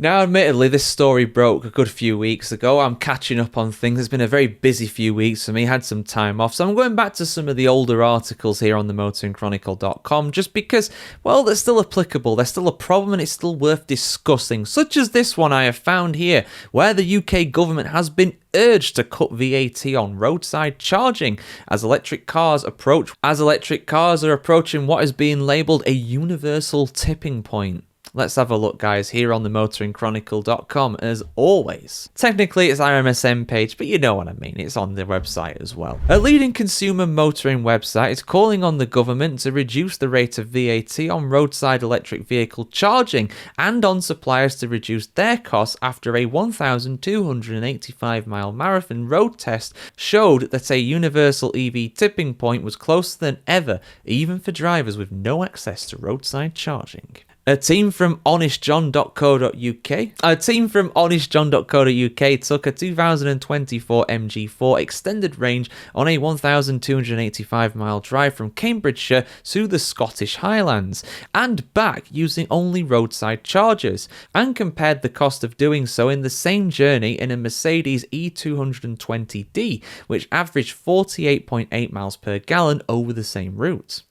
Now, admittedly, this story broke a good few weeks ago. I'm catching up on things. It's been a very busy few weeks for me. Had some time off. So I'm going back to some of the older articles here on the motoringchronicle.com just because, well, they're still applicable. They're still a problem and it's still worth discussing. Such as this one I have found here, where the UK government has been urged to cut VAT on roadside charging as electric cars are approaching what is being labelled a universal tipping point. Let's have a look, guys, here on the motoringchronicle.com, as always. Technically, it's RMSM page, but you know what I mean. It's on the website as well. A leading consumer motoring website is calling on the government to reduce the rate of VAT on roadside electric vehicle charging and on suppliers to reduce their costs after a 1,285-mile marathon road test showed that a universal EV tipping point was closer than ever, even for drivers with no access to roadside charging. A team from honestjohn.co.uk took a 2024 MG4 extended range on a 1,285-mile drive from Cambridgeshire to the Scottish Highlands and back using only roadside chargers, and compared the cost of doing so in the same journey in a Mercedes E220D, which averaged 48.8 miles per gallon over the same route.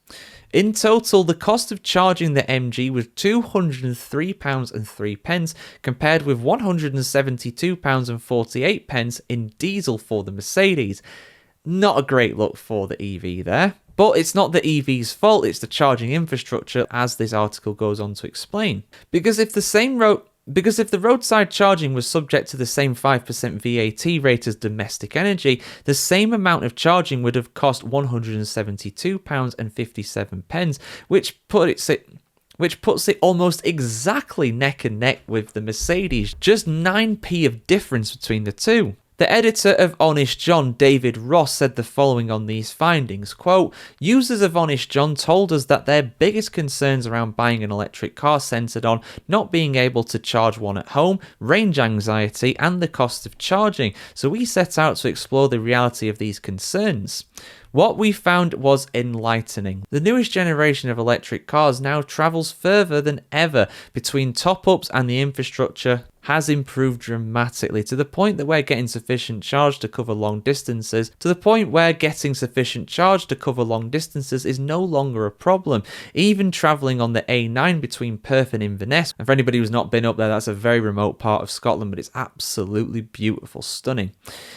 In total, the cost of charging the MG was £203.03 compared with £172.48 in diesel for the Mercedes. Not a great look for the EV there. But it's not the EV's fault, it's the charging infrastructure, as this article goes on to explain. Because if the roadside charging was subject to the same 5% VAT rate as domestic energy, the same amount of charging would have cost £172.57, which puts it almost exactly neck and neck with the Mercedes, just 9p of difference between the two. The editor of Honest John, David Ross, said the following on these findings, quote, "Users of Honest John told us that their biggest concerns around buying an electric car centred on not being able to charge one at home, range anxiety, and the cost of charging, so we set out to explore the reality of these concerns. What we found was enlightening. The newest generation of electric cars now travels further than ever between top-ups, and the infrastructure has improved dramatically to the point that we're getting sufficient charge to cover long distances, is no longer a problem. Even travelling on the A9 between Perth and Inverness, and for anybody who's not been up there, that's a very remote part of Scotland, but it's absolutely beautiful, stunning,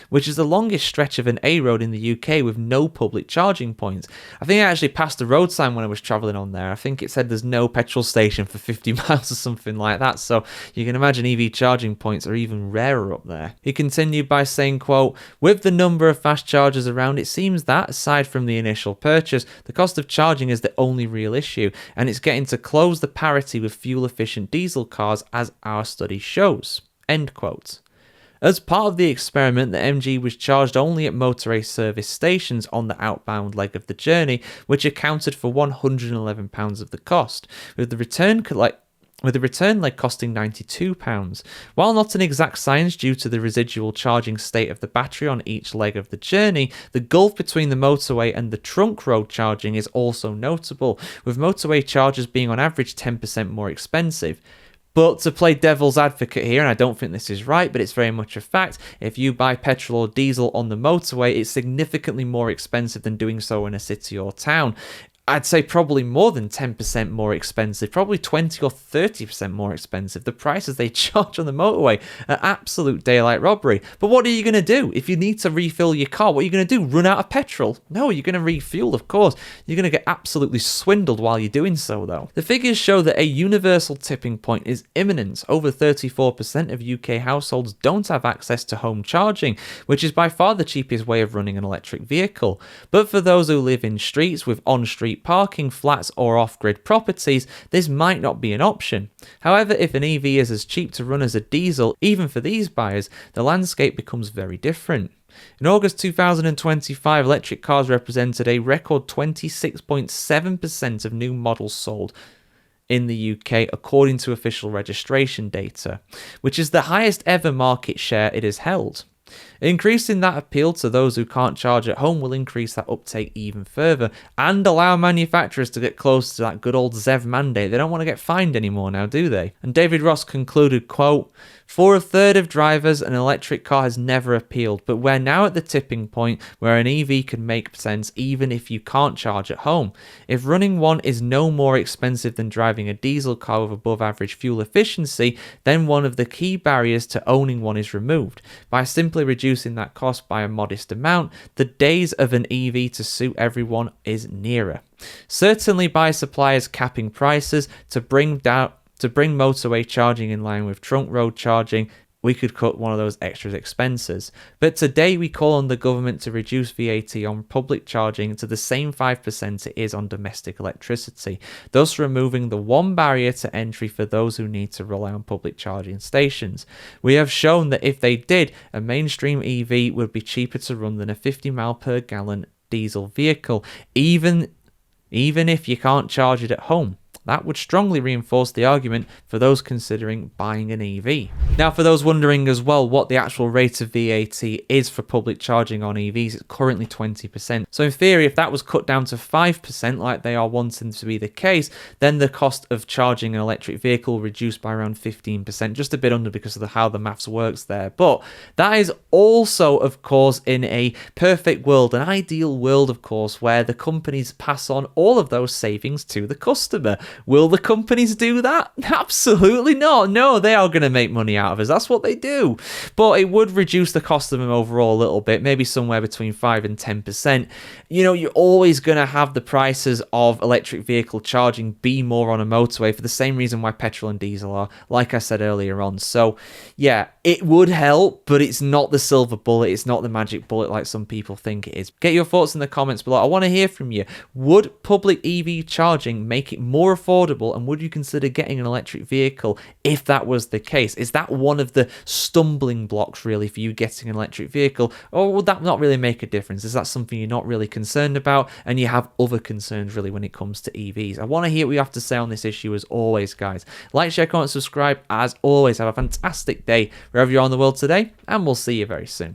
which is the longest stretch of an A road in the UK with no public charging points. I think I actually passed a road sign when I was travelling on there. I think it said there's no petrol station for 50 miles or something like that, so you can imagine EV charging points are even rarer up there." He continued by saying, quote, "With the number of fast chargers around, it seems that, aside from the initial purchase, the cost of charging is the only real issue, and it's getting to close the parity with fuel-efficient diesel cars, as our study shows." End quote. As part of the experiment, the MG was charged only at motorway service stations on the outbound leg of the journey, which accounted for £111 of the cost, with the return leg costing £92. While not an exact science due to the residual charging state of the battery on each leg of the journey, the gulf between the motorway and the trunk road charging is also notable, with motorway chargers being on average 10% more expensive. But to play devil's advocate here, and I don't think this is right, but it's very much a fact, if you buy petrol or diesel on the motorway, it's significantly more expensive than doing so in a city or town. I'd say probably more than 10% more expensive, probably 20 or 30% more expensive. The prices they charge on the motorway are absolute daylight robbery. But what are you going to do? If you need to refill your car, what are you going to do? Run out of petrol? No, you're going to refuel, of course. You're going to get absolutely swindled while you're doing so, though. The figures show that a universal tipping point is imminent. Over 34% of UK households don't have access to home charging, which is by far the cheapest way of running an electric vehicle. But for those who live in streets with on-street parking, flats or off-grid properties, this might not be an option. However, if an EV is as cheap to run as a diesel, even for these buyers, the landscape becomes very different. In August 2025, electric cars represented a record 26.7% of new models sold in the UK, according to official registration data, which is the highest ever market share it has held. Increasing that appeal to those who can't charge at home will increase that uptake even further and allow manufacturers to get close to that good old ZEV mandate. They don't want to get fined anymore now, do they? And David Ross concluded, quote, "For a third of drivers, an electric car has never appealed, but we're now at the tipping point where an EV can make sense even if you can't charge at home. If running one is no more expensive than driving a diesel car with above average fuel efficiency, then one of the key barriers to owning one is removed. By simply reducing that cost by a modest amount, the days of an EV to suit everyone is nearer. Certainly by suppliers capping prices to bring motorway charging in line with trunk road charging, we could cut one of those extra expenses. But today we call on the government to reduce VAT on public charging to the same 5% it is on domestic electricity, thus removing the one barrier to entry for those who need to rely on public charging stations. We have shown that if they did, a mainstream EV would be cheaper to run than a 50 mile per gallon diesel vehicle, even if you can't charge it at home. That would strongly reinforce the argument for those considering buying an EV. Now, for those wondering as well what the actual rate of VAT is for public charging on EVs, it's currently 20%. So in theory, if that was cut down to 5% like they are wanting to be the case, then the cost of charging an electric vehicle reduced by around 15%, just a bit under because of how the maths works there. But that is also, of course, in a perfect world, an ideal world, of course, where the companies pass on all of those savings to the customer. Will the companies do that? Absolutely not. No, they are going to make money out of us. That's what they do. But it would reduce the cost of them overall a little bit, maybe somewhere between 5 and 10%. You know, you're always going to have the prices of electric vehicle charging be more on a motorway for the same reason why petrol and diesel are, like I said earlier on. So, yeah, it would help, but it's not the silver bullet. It's not the magic bullet like some people think it is. Get your thoughts in the comments below. I want to hear from you. Would public EV charging make it more affordable, and would you consider getting an electric vehicle if that was the case? Is that one of the stumbling blocks really for you getting an electric vehicle, or would that not really make a difference? Is that something you're not really concerned about and you have other concerns really when it comes to EVs? I want to hear what you have to say on this issue as always, guys. Like, share, comment, subscribe. As always, have a fantastic day wherever you are in the world today, and we'll see you very soon.